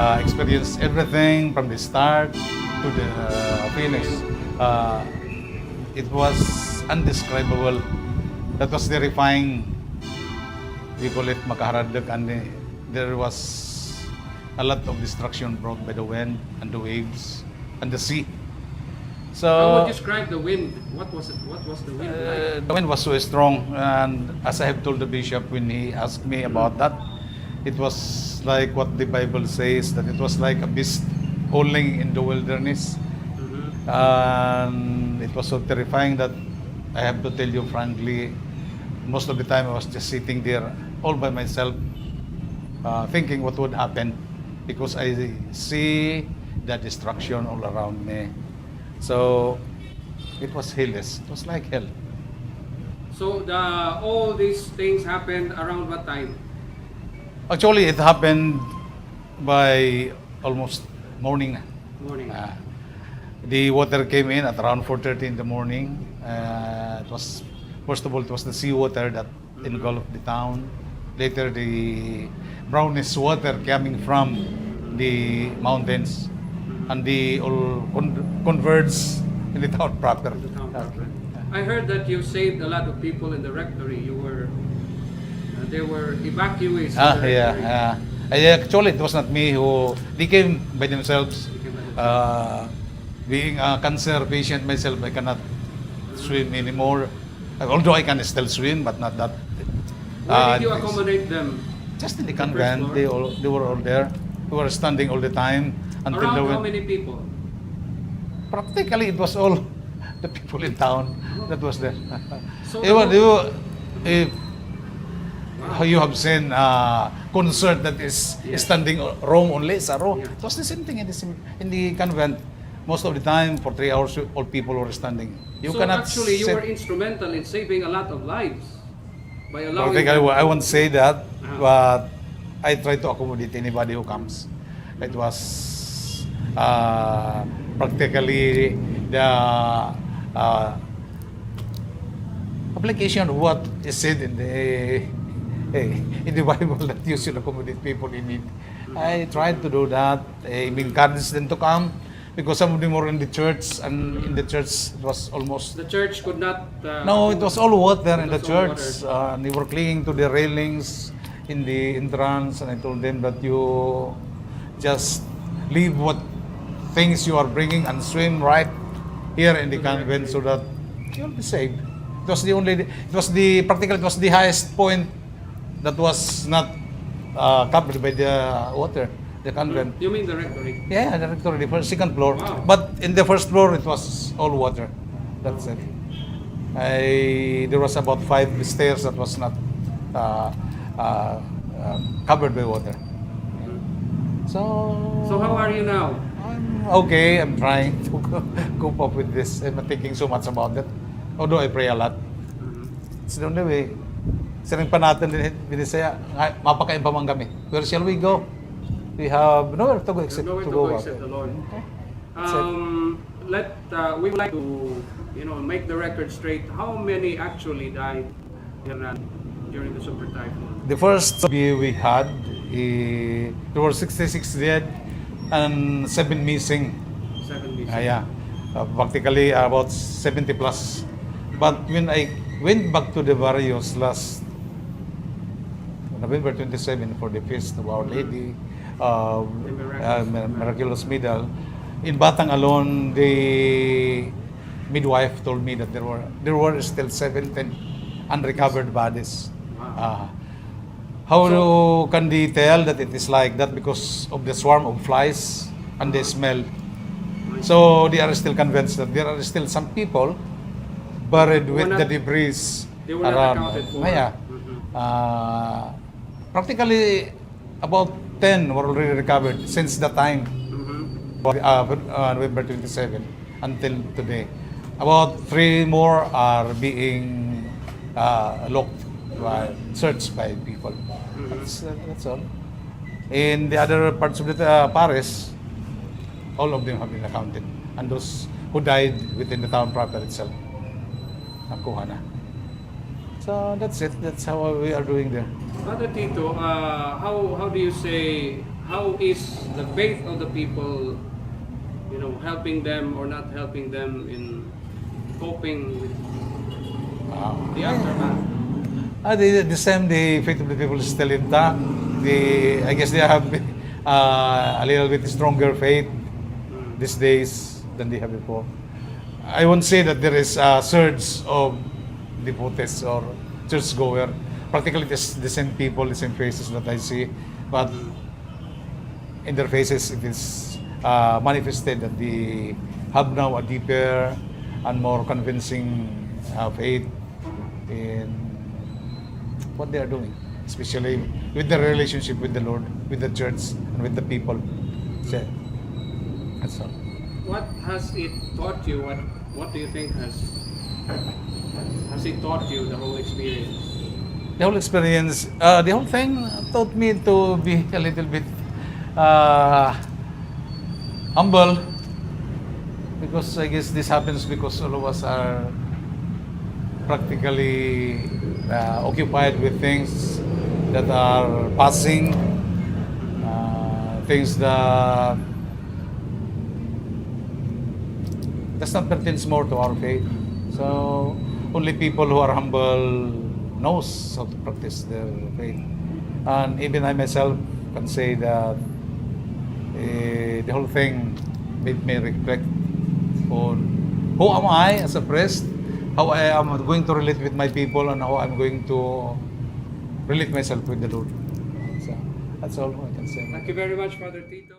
experienced everything from the start to the finish. It was undescribable. That was terrifying. We call it makaharadlag, and there was a lot of destruction brought by the wind and the waves and the sea. So How would you describe the wind? What was it? What was the wind like? the wind was so strong, and as I have told the bishop when he asked me about that, it was like what the Bible says, that it was like a beast howling in the wilderness. Mhm. And it was so terrifying that I have to tell you frankly, most of the time I was just sitting there all by myself, thinking what would happen, because I see the destruction all around me. So it was hellish. It was like hell. So all these things happened around what time? Actually, it happened by almost morning. Morning. The water came in at around 4:30 in the morning. It was, first of all, it was the seawater that engulfed the town. Later, the brownish water coming from the mountains, and the all converged in the town proper. The town proper. I heard that you saved a lot of people in the rectory. You were there were evacuees. In the rectory. Actually, it was not me who, they came by themselves. Being a cancer patient myself, I cannot swim anymore. Although I can still swim, but not that. Where did you accommodate them? Just in the The first convent, floor? they were all there. We were standing all the time until Around the how wind. many people? Practically, it was all the people in town that was there. So If you have seen concert that is Yes. standing room only, sa row. Yeah. It was the same thing in the convent. Most of the time, for 3 hours, all people were standing. You so cannot actually, you sit. were instrumental in saving a lot of lives by allowing. Practically, I won't say that, Uh-huh. but I try to accommodate anybody who comes. It was practically the application of what is said in the Bible, that you should accommodate people in need. I tried to do that. I encouraged them to come, because some of them were in the church, and in the church it was almost The church could not. no, it was all water in It the was all church. And they were clinging to the railings in the entrance, and I told them that you just leave what things you are bringing and swim right here in the convent, so that you'll be saved. Practically it was the highest point that was not covered by the water, the convent. You mean the rectory? Yeah, the rectory, the second floor. Wow. But in the first floor, it was all water. That's it. There was about 5 stairs that was not covered by water. So how are you now? I'm okay. I'm trying to cope up with this. I'm not thinking so much about it. Although I pray a lot. It's the only way. Siring pa natin din binisaya. Mapakain pa man kami. Where shall we go? We have nowhere to go except Nowhere to to go go. except the Lord. That's it. We would like to, make the record straight. How many actually died during the super typhoon? The first survey we had, there were 66 dead and 7 missing. 7 missing. Practically about 70 plus. But when I went back to the barrios last November 27 for the feast of Our Lady, Miraculous Middle, in Batang alone, the midwife told me that there were still 17 unrecovered bodies. How can they tell that it is like that? Because of the swarm of flies and the smell. So they are still convinced that there are still some people buried with the debris They were not around. accounted for. Practically about 10 were already recovered since that time, November 27 until today. About 3 more are being looked, searched by people. That's all. In the other parts of the parish, all of them have been accounted. And those who died within the town proper itself, nakuha na. So that's it. That's how we are doing there. Father Tito, how do you say how is the faith of the people, you know, helping them or not helping them in coping with the aftermath? The same, the faith of the people is still intact. I guess they have a little bit stronger faith these days than they have before. I won't say that there is a surge of devotees or churchgoer. Practically, it's the same people, the same faces that I see, but in their faces, it is manifested that they have now a deeper and more convincing faith in what they are doing, especially with their relationship with the Lord, with the church, and with the people. So, that's all. What has it taught you? What do you think has it taught you, the whole experience? The whole experience, the whole thing taught me to be a little bit humble, because I guess this happens because all of us are practically occupied with things that are passing, things that does not pertains more to our faith. So only people who are humble knows how to practice their faith. And even I myself can say that the whole thing made me reflect on who am I as a priest, how I am going to relate with my people, and how I'm going to relate myself with the Lord. So that's all I can say. Thank you very much, Father Tito.